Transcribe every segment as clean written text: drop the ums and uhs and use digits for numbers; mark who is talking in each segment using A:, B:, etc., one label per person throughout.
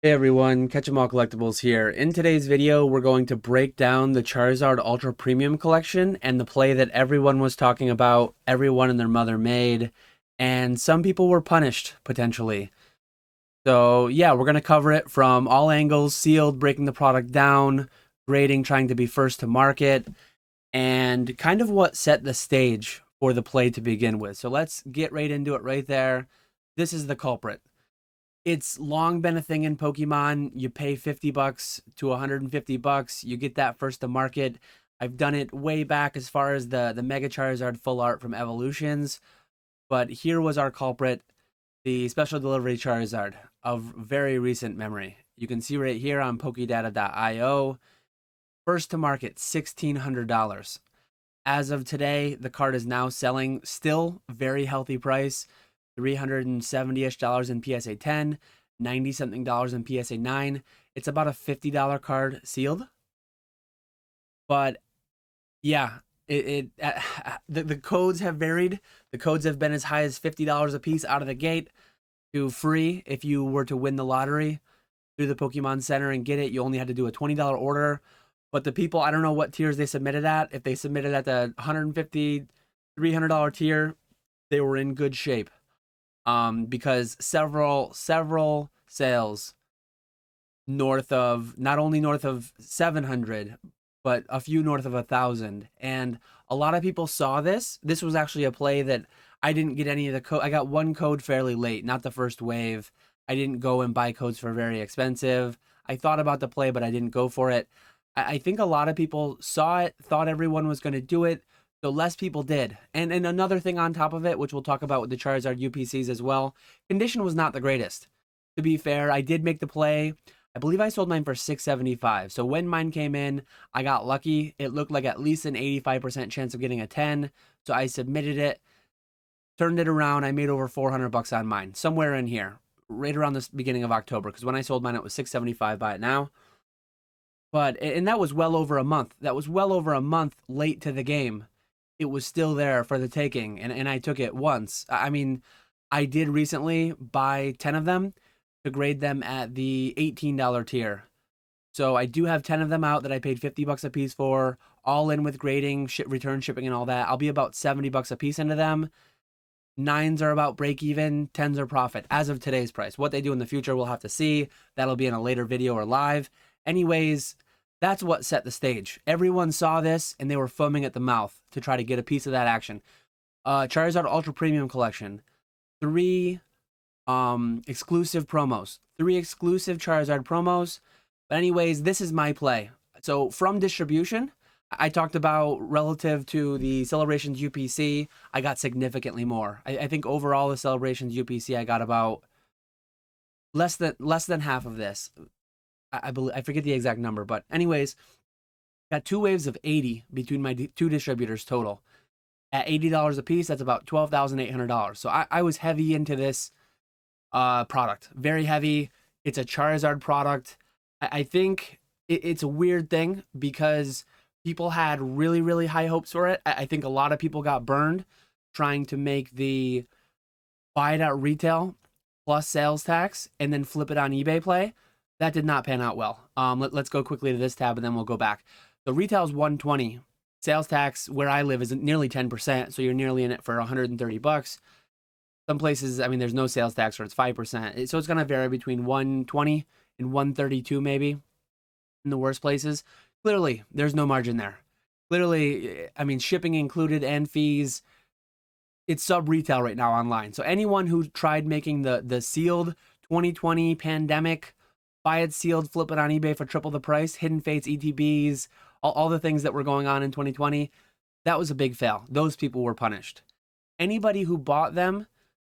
A: Hey everyone, Catch 'em All Collectibles here. In today's video, we're going to break down the Charizard Ultra Premium Collection and the play that everyone was talking about, everyone and their mother made, and some people were punished, potentially. So yeah, we're going to cover it from all angles, sealed, breaking the product down, grading, trying to be first to market, and kind of what set the stage for the play to begin with. So let's get right into it right there. This is the culprit. It's long been a thing in Pokemon. You pay 50 bucks to 150 bucks. You get that first to market. I've done it way back as far as the Mega Charizard full art from Evolutions. But here was our culprit, the special delivery Charizard of very recent memory. You can see right here on Pokedata.io. First to market, $1,600. As of today, the card is now selling still very healthy price. $370-ish in PSA 10, 90 something dollars in PSA 9. It's about a $50 card sealed. But yeah, the codes have varied. The codes have been as high as $50 a piece out of the gate to free if you were to win the lottery through the Pokemon Center and get it. You only had to do a $20 order. But the people, I don't know what tiers they submitted at. If they submitted at the $150, $300 tier, they were in good shape. Because several sales north of, not only north of 700, but a few north of 1,000, and a lot of people saw this. This was actually a play that I didn't get any of the code. I got one code fairly late, not the first wave. I didn't go and buy codes for very expensive. I thought about the play, but I didn't go for it. I think a lot of people saw it, thought everyone was going to do it, so less people did. And another thing on top of it, which we'll talk about with the Charizard UPCs as well, condition was not the greatest. To be fair, I did make the play. I believe I sold mine for $675. So when mine came in, I got lucky. It looked like at least an 85% chance of getting a 10. So I submitted it, turned it around. I made over 400 bucks on mine, somewhere in here, right around the beginning of October. Because when I sold mine, it was $675. Buy it now. And that was well over a month. That was well over a month late to the game. It was still there for the taking, and I took it once. I mean, I did recently buy 10 of them to grade them at the $18 tier. So I do have 10 of them out that I paid 50 bucks a piece for, all in with grading, return shipping and all that. I'll be about 70 bucks a piece into them. Nines are about break even, tens are profit as of today's price. What they do in the future, we'll have to see. That'll be in a later video or live. Anyways, that's what set the stage. Everyone saw this and they were foaming at the mouth to try to get a piece of that action. Charizard Ultra Premium Collection. Three exclusive promos. Three exclusive Charizard promos. But anyways, this is my play. So from distribution, I talked about relative to the Celebrations UPC, I got significantly more. I think overall the Celebrations UPC, I got about less than half of this. I believe, I forget the exact number, but anyways, got two waves of 80 between my two distributors total. At $80 a piece, that's about $12,800. So I was heavy into this product, very heavy. It's a Charizard product. I think it's a weird thing because people had really high hopes for it. I think a lot of people got burned trying to make the buy it at retail plus sales tax and then flip it on eBay play. That did not pan out well. Let's go quickly to this tab and then we'll go back. The retail is 120. Sales tax where I live is nearly 10%, so you're nearly in it for 130 bucks. Some places, I mean, there's no sales tax or it's 5%. So it's going to vary between 120 and 132 maybe in the worst places. Clearly, there's no margin there. Clearly, I mean, shipping included and fees. It's sub retail right now online. So anyone who tried making the sealed 2020 pandemic, buy it sealed, flip it on eBay for triple the price, Hidden Fates, ETBs, all the things that were going on in 2020, that was a big fail. Those people were punished. Anybody who bought them,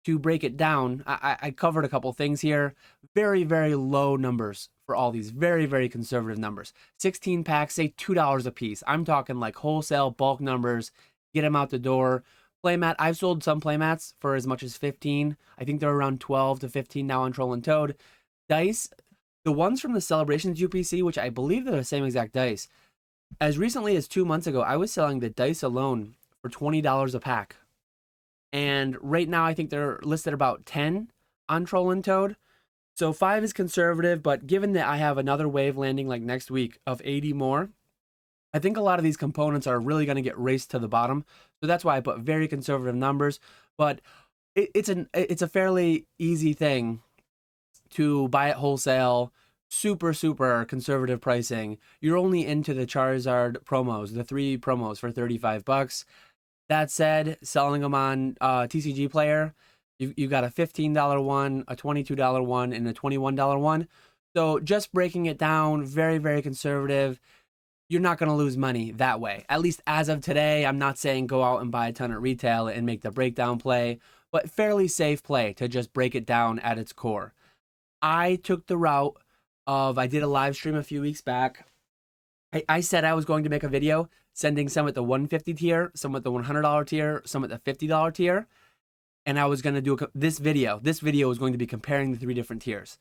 A: to break it down, I covered a couple things here. Very low numbers for all these. Very conservative numbers. 16 packs, say $2 a piece. I'm talking like wholesale bulk numbers. Get them out the door. Playmat, I've sold some playmats for as much as 15. I think they're around 12 to 15 now on Troll and Toad. Dice, the ones from the Celebrations UPC, which I believe they're the same exact dice. As recently as 2 months ago, I was selling the dice alone for $20 a pack. And right now, I think they're listed about 10 on Troll and Toad. So 5 is conservative, but given that I have another wave landing like next week of 80 more, I think a lot of these components are really going to get raced to the bottom. So that's why I put very conservative numbers. But it's a fairly easy thing to buy at wholesale, super conservative pricing. You're only into the Charizard promos, the 3 promos for 35 bucks. That said, selling them on TCG Player, you got a $15 one, a $22 one, and a $21 one. So just breaking it down, very conservative. You're not going to lose money that way. At least as of today, I'm not saying go out and buy a ton at retail and make the breakdown play, but fairly safe play to just break it down at its core. I took the route of, I did a live stream a few weeks back. I said I was going to make a video sending some at the 150 tier, some at the $100 tier, some at the $50 tier. And I was going to do this video. This video was going to be comparing the 3 different tiers.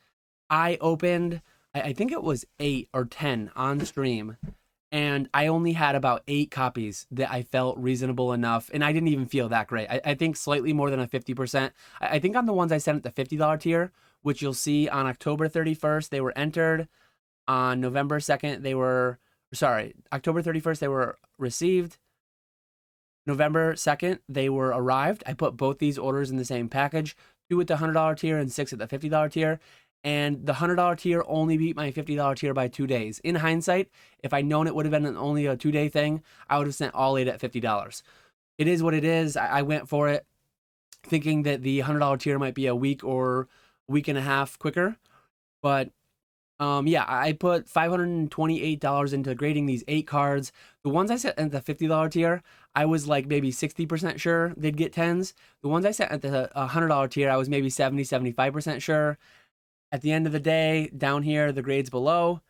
A: I opened, I think it was 8 or 10 on stream, and I only had about 8 copies that I felt reasonable enough, and I didn't even feel that great. I think slightly more than a 50%. I think on the ones I sent at the $50 tier, which you'll see on October 31st, they were entered. On November 2nd, October 31st, they were received. November 2nd, they were arrived. I put both these orders in the same package, 2 at the $100 tier and 6 at the $50 tier. And the $100 tier only beat my $50 tier by 2 days. In hindsight, if I'd known it would have been only a 2-day thing, I would have sent all 8 at $50. It is what it is. I went for it thinking that the $100 tier might be a week or week and a half quicker. But yeah, I put $528 into grading these 8 cards. The ones I set at the $50 tier, I was like maybe 60% sure they'd get 10s. The ones I set at the $100 tier, I was maybe 75% sure. At the end of the day, down here, the grades below,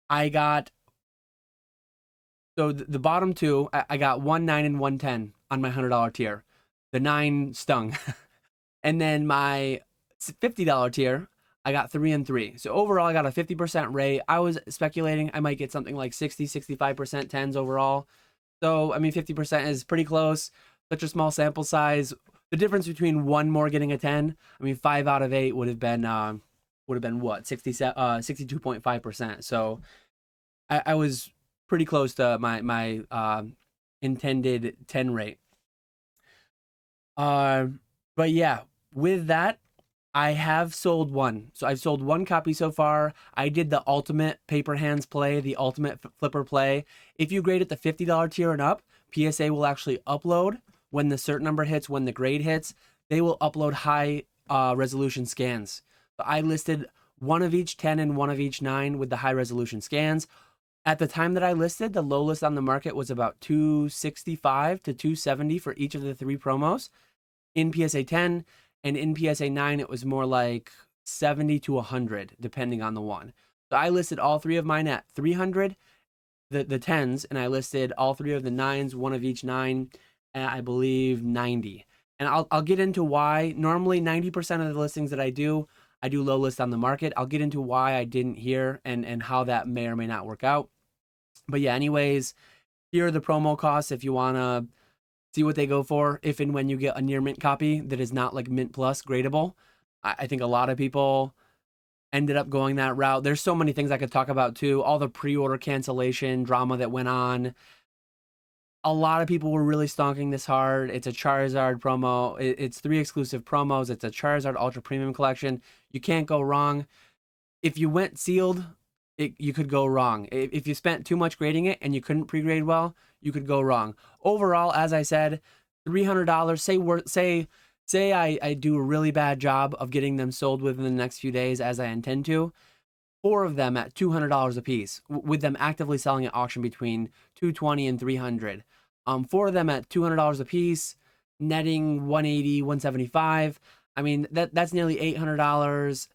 A: I got, so the bottom 2, I got 1, 9, and 110 on my $100 tier. The 9 stung. And then my $50 tier, I got 3 and 3. So overall, I got a 50% rate. I was speculating I might get something like 65% 10s overall. So, I mean, 50% is pretty close. Such a small sample size. The difference between one more getting a 10, I mean, 5 out of 8 would have been what, 62.5%. So I was pretty close to my intended 10 rate. But yeah, with that, I have sold 1. So I've sold 1 copy so far. I did the ultimate paper hands play, the ultimate flipper play. If you grade at the $50 tier and up, PSA will actually upload when the cert number hits, when the grade hits. They will upload high resolution scans. So I listed 1 of each 10 and 1 of each 9 with the high resolution scans. At the time that I listed, the low list on the market was about $265 to $270 for each of the 3 promos. In PSA 10 and in PSA 9, it was more like $70 to $100, depending on the one. So I listed all 3 of mine at $300, the 10s, and I listed all 3 of the 9s, 1 of each 9, at I believe $90. And I'll get into why. Normally, 90% of the listings that I do low list on the market. I'll get into why I didn't here and how that may or may not work out. But yeah, anyways, here are the promo costs if you want to see what they go for if and when you get a near mint copy that is not like mint plus gradable. I think a lot of people ended up going that route. There's so many things I could talk about too. All the pre-order cancellation drama that went on. A lot of people were really stonking this hard. It's a Charizard promo. It's 3 exclusive promos. It's a Charizard Ultra Premium Collection. You can't go wrong. If you went sealed, you could go wrong. If you spent too much grading it and you couldn't pre-grade well, you could go wrong. Overall, as I said, $300. Say I do a really bad job of getting them sold within the next few days, as I intend to. 4 of them at $200 a piece, with them actively selling at auction between $220 and $300. 4 of them at $200 a piece, netting $180, $175. I mean, that's nearly $800.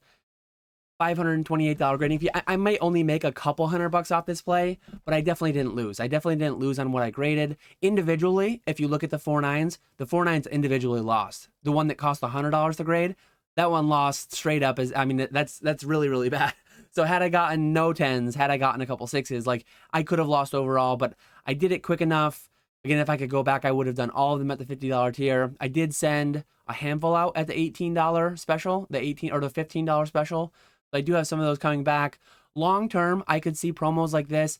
A: $528 grading fee. I might only make a couple $100 off this play, but I definitely didn't lose. I definitely didn't lose on what I graded. Individually, if you look at the 4.9s, the 4.9s individually lost. The one that cost $100 to grade, that one lost straight up. I mean, that's really bad. So had I gotten no 10s, had I gotten a couple 6s, like I could have lost overall, but I did it quick enough Again, if I could go back, I would have done all of them at the $50 tier. I did send a handful out at the $18 special, the 18 or the $15 special. So I do have some of those coming back. Long term, I could see promos like this.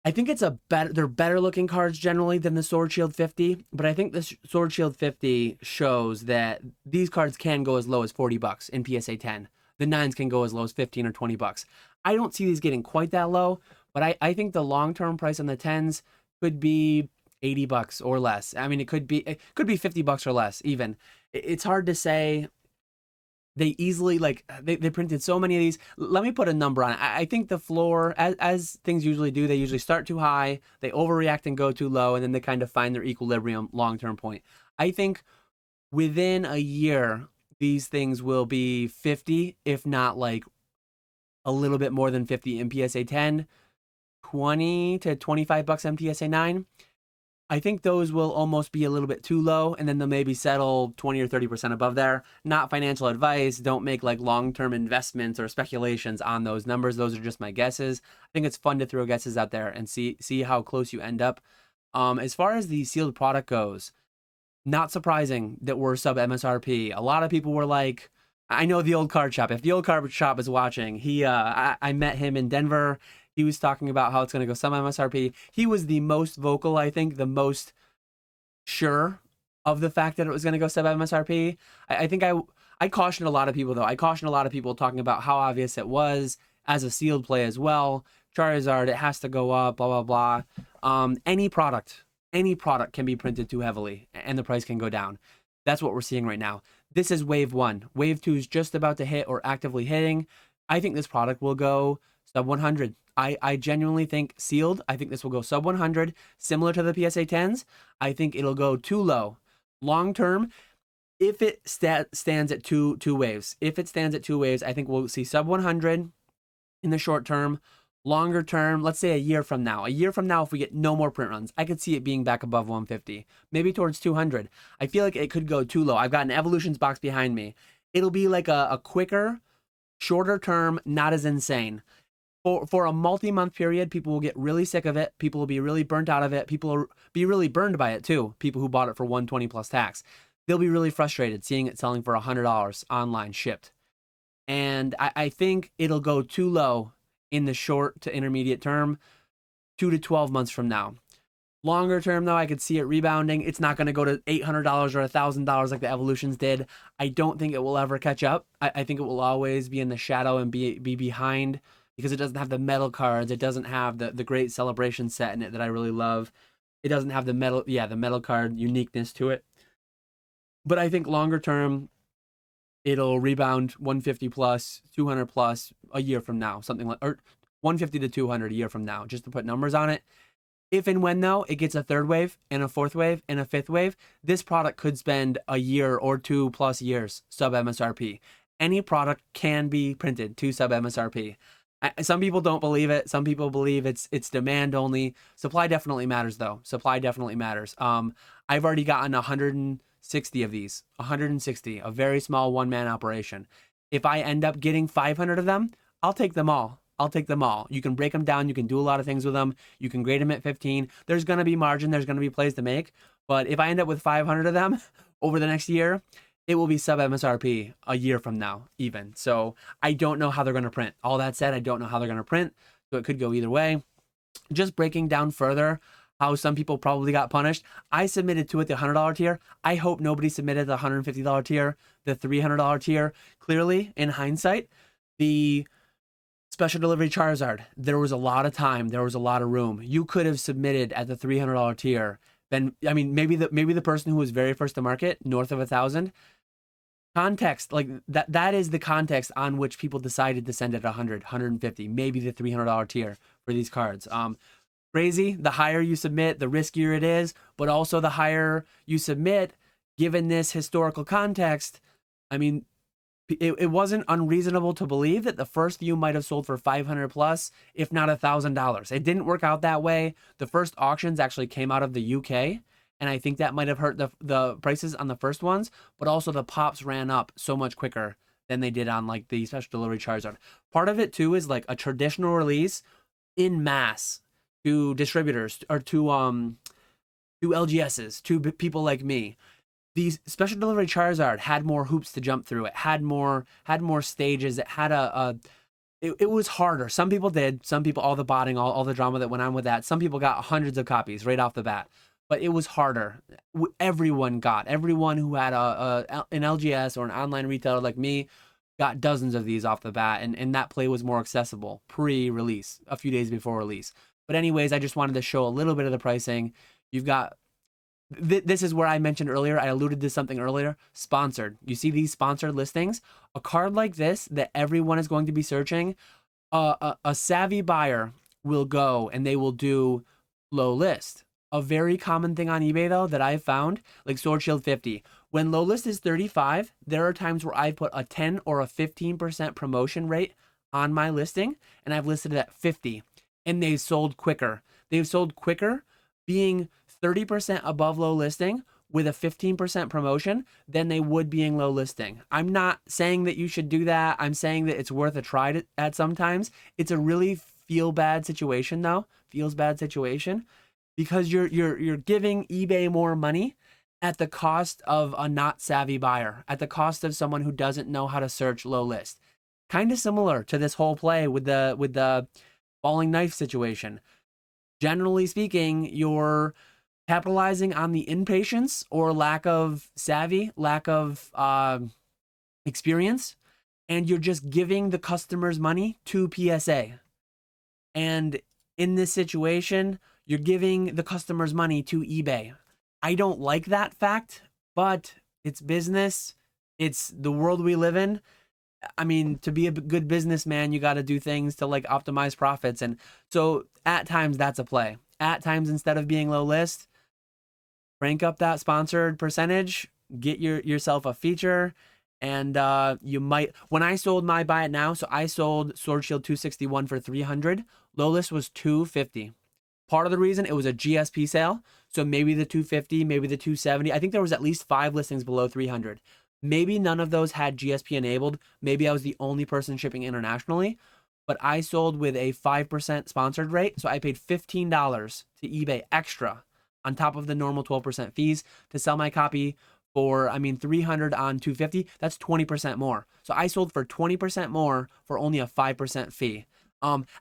A: I think it's they're better looking cards generally than the Sword Shield 50, but I think the Sword Shield 50 shows that these cards can go as low as $40 in PSA 10. The 9s can go as low as 15 or $20. I don't see these getting quite that low, but I think the long-term price on the 10s could be $80 or less. I mean, it could be $50 or less even. It's hard to say. They easily, like, they printed so many of these. Let me put a number on it. I think the floor, as things usually do, they usually start too high, they overreact and go too low, and then they kind of find their equilibrium long-term point. I think within a year, these things will be 50, if not like a little bit more than 50 in PSA 10, 20 to $25 in PSA 9. I think those will almost be a little bit too low, and then they'll maybe settle 20 or 30% above there. Not financial advice. Don't make like long-term investments or speculations on those numbers. Those are just my guesses. I think it's fun to throw guesses out there and see how close you end up. As far as the sealed product goes, not surprising that we're sub MSRP. A lot of people were like, I know the old card shop. If the old card shop is watching, I met him in Denver. He was talking about how it's going to go some MSRP. He was the most vocal, I think, the most sure of the fact that it was going to go sub MSRP. I think I cautioned a lot of people, though. I cautioned a lot of people talking about how obvious it was as a sealed play as well. Charizard, it has to go up, blah, blah, blah. Any product can be printed too heavily, and the price can go down. That's what we're seeing right now. This is wave 1. Wave 2 is just about to hit or actively hitting. I think this product will go sub 100. I genuinely think sealed. I think this will go sub 100, similar to the PSA 10s. I think it'll go too low. Long term, if it stands at two waves, I think we'll see sub 100 in the short term. Longer term, let's say a year from now, if we get no more print runs, I could see it being back above 150, maybe towards 200. I feel like it could go too low. I've got an Evolutions box behind me. It'll be like a quicker, shorter term, not as insane. For a multi-month period, people will get really sick of it. People will be really burnt out of it. People will be really burned by it too. People who bought it for $120 plus tax. They'll be really frustrated seeing it selling for $100 online shipped. And I think it'll go too low in the short to intermediate term, 2 to 12 months from now. Longer term, though, I could see it rebounding. It's not going to go to $800 or $1,000 like the Evolutions did. I don't think it will ever catch up. I think it will always be in the shadow and be behind, because it doesn't have the metal cards. It doesn't have the great celebration set in it that I really love. It doesn't have the metal card uniqueness to it. But I think longer term, it'll rebound 150 plus, 200 plus a year from now, something like, or 150 to 200 a year from now, just to put numbers on it. If and when, though, it gets a third wave and a fourth wave and a fifth wave, this product could spend a year or 2+ years sub MSRP. Any product can be printed to sub MSRP. Some people don't believe it. Some people believe it's demand only. Supply definitely matters, though. Supply definitely matters. I've already gotten 160 of these. 160, a very small one-man operation. If I end up getting 500 of them, I'll take them all. You can break them down. You can do a lot of things with them. You can grade them at 15. There's going to be margin. There's going to be plays to make. But if I end up with 500 of them over the next year, it will be sub MSRP a year from now, even. So I don't know how they're going to print. All that said, I don't know how they're going to print. So it could go either way. Just breaking down further how some people probably got punished. I submitted to it the $100 tier. I hope nobody submitted the $150 tier, the $300 tier. Clearly, in hindsight, the special delivery Charizard, there was a lot of time. There was a lot of room. You could have submitted at the $300 tier. Then, I mean, maybe the person who was very first to market, north of 1,000, context, like that is the context on which people decided to send it 100, 150, maybe the $300 tier for these cards. Crazy. The higher you submit, the riskier it is, but also the higher you submit, given this historical context, I mean, it wasn't unreasonable to believe that the first few might have sold for 500 plus, if not $1,000. It didn't work out that way. The first auctions actually came out of the UK, and I think that might have hurt the prices on the first ones, but also the pops ran up so much quicker than they did on like the special delivery Charizard. Part of it too is like a traditional release in mass to distributors or to to LGSs, to people like me. These special delivery Charizard had more hoops to jump through. It had more stages. It had it was harder. Some people did. Some people, all the botting, all the drama that went on with that. Some people got hundreds of copies right off the bat, but it was harder. Everyone who had an LGS or an online retailer like me got dozens of these off the bat, and that play was more accessible pre-release, a few days before release. But anyways, I just wanted to show a little bit of the pricing. You've got this is where I mentioned earlier, I alluded to something earlier, sponsored. You see these sponsored listings? A card like this that everyone is going to be searching, a savvy buyer will go and they will do low list. A very common thing on eBay though that I've found, like Sword Shield 50, when low list is 35, there are times where I put a 10 or a 15% promotion rate on my listing, and I've listed it at 50, and they've sold quicker. They've sold quicker being 30% above low listing with a 15% promotion than they would being low listing. I'm not saying that you should do that. I'm saying that it's worth a try at sometimes. It's a really feels bad situation because you're giving eBay more money at the cost of a not savvy buyer, at the cost of someone who doesn't know how to search low list. Kind of similar to this whole play with the falling knife situation. Generally speaking, you're capitalizing on the impatience or lack of savvy, lack of experience, and you're just giving the customers money to PSA. And in this situation, you're giving the customers money to eBay. I don't like that fact, but it's business. It's the world we live in. I mean, to be a good businessman, you got to do things to like optimize profits. And so at times that's a play. At times, instead of being low list, crank up that sponsored percentage, get yourself a feature, and you might. When I sold my buy it now, so I sold Sword Shield 261 for 300. Low list was 250. Part of the reason it was a GSP sale, so maybe the 250, maybe the 270. I think there was at least 5 listings below 300. Maybe none of those had GSP enabled. Maybe I was the only person shipping internationally, but I sold with a 5% sponsored rate, so I paid $15 to eBay extra on top of the normal 12% fees to sell my copy for, 300 on 250. That's 20% more. So I sold for 20% more for only a 5% fee.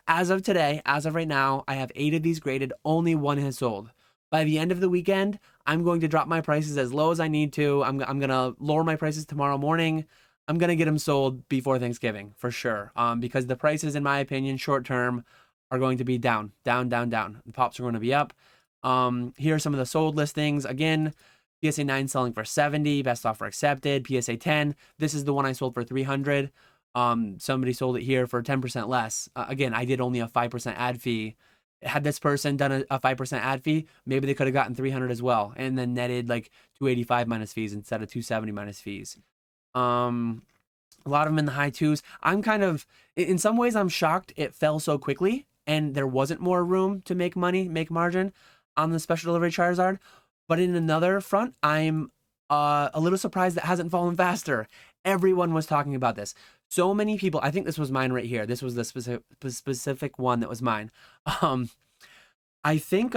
A: As of today, as of right now, I have 8 of these graded. Only 1 has sold. By the end of the weekend, I'm going to drop my prices as low as I need to. I'm going to lower my prices tomorrow morning. I'm going to get them sold before Thanksgiving for sure. Because the prices, in my opinion, short term are going to be down. The pops are going to be up. Here are some of the sold listings. Again, PSA 9 selling for 70, best offer accepted. PSA 10, this is the one I sold for 300. Somebody sold it here for 10% less. Again, I did only a 5% ad fee. Had this person done a 5% ad fee, maybe they could have gotten 300 as well, and then netted like 285 minus fees instead of 270 minus fees. A lot of them in the high twos. I'm kind of, in some ways, I'm shocked it fell so quickly and there wasn't more room to make money, make margin on the special delivery Charizard. But in another front, I'm a little surprised it hasn't fallen faster. Everyone was talking about this. So many people, I think this was mine right here. This was the specific one that was mine. I think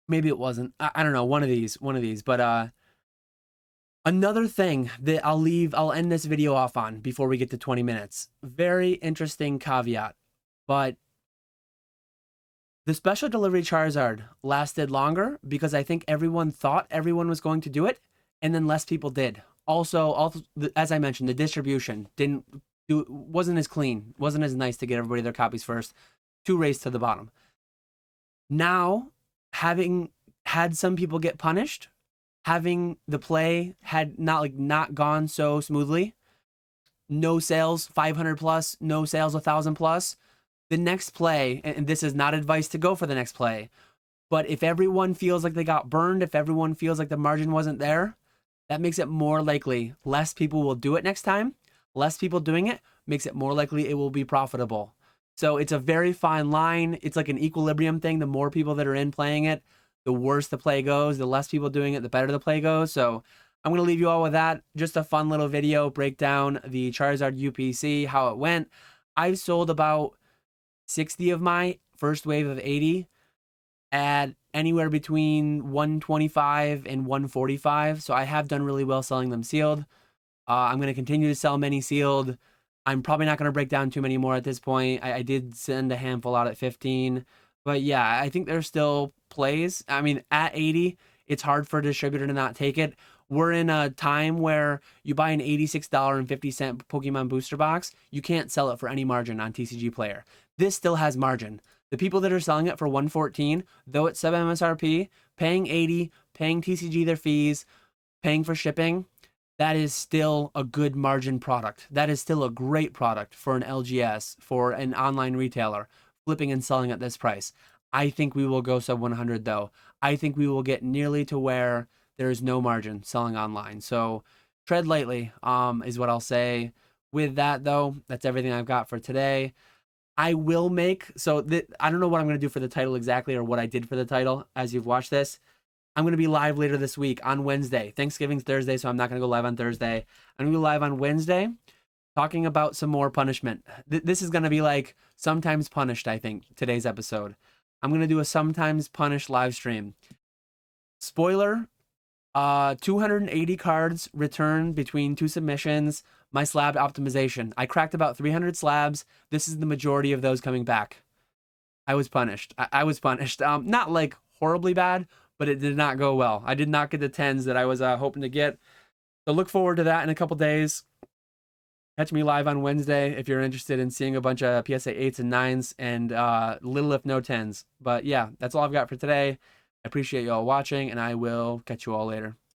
A: maybe it wasn't. I don't know, one of these. But another thing that I'll end this video off on before we get to 20 minutes. Very interesting caveat, but the special delivery Charizard lasted longer because I think everyone thought everyone was going to do it, and then less people did. Also, as I mentioned, the distribution wasn't as clean, wasn't as nice to get everybody their copies first. 2 race to the bottom. Now, having had some people get punished, having the play had not gone so smoothly, no sales 500 plus, no sales 1,000 plus. The next play, and this is not advice to go for the next play, but if everyone feels like they got burned, if everyone feels like the margin wasn't there, that makes it more likely less people will do it next time. Less people doing it makes it more likely it will be profitable. So it's a very fine line. It's like an equilibrium thing. The more people that are in playing it, the worse the play goes. The less people doing it, the better the play goes. So I'm going to leave you all with that. Just a fun little video, break down the Charizard UPC, how it went. I've sold about 60 of my first wave of 80. at anywhere between 125 and 145. So I have done really well selling them sealed. I'm going to continue to sell many sealed. I'm probably not going to break down too many more at this point. I did send a handful out at 15. But yeah, I think there's still plays. I mean, at 80, it's hard for a distributor to not take it. We're in a time where you buy an $86.50 Pokemon booster box, you can't sell it for any margin on TCG Player. This still has margin. The people that are selling it for 114, though it's sub MSRP, paying 80, paying TCG their fees, paying for shipping, that is still a good margin product. That is still a great product for an LGS, for an online retailer, flipping and selling at this price. I think we will go sub 100 though. I think we will get nearly to where there is no margin selling online. So tread lightly, is what I'll say. With that though, that's everything I've got for today. I will make, I don't know what I'm going to do for the title exactly or what I did for the title as you've watched this. I'm going to be live later this week on Wednesday. Thanksgiving's Thursday, so I'm not going to go live on Thursday. I'm going to be live on Wednesday talking about some more punishment. This is going to be like Sometimes Punished, I think, today's episode. I'm going to do a Sometimes Punished live stream. Spoiler, 280 cards returned between 2 submissions. My slab optimization. I cracked about 300 slabs. This is the majority of those coming back. I was punished. I was punished. Not like horribly bad, but it did not go well. I did not get the 10s that I was hoping to get. So look forward to that in a couple days. Catch me live on Wednesday if you're interested in seeing a bunch of PSA 8s and 9s and little if no 10s. But yeah, that's all I've got for today. I appreciate you all watching, and I will catch you all later.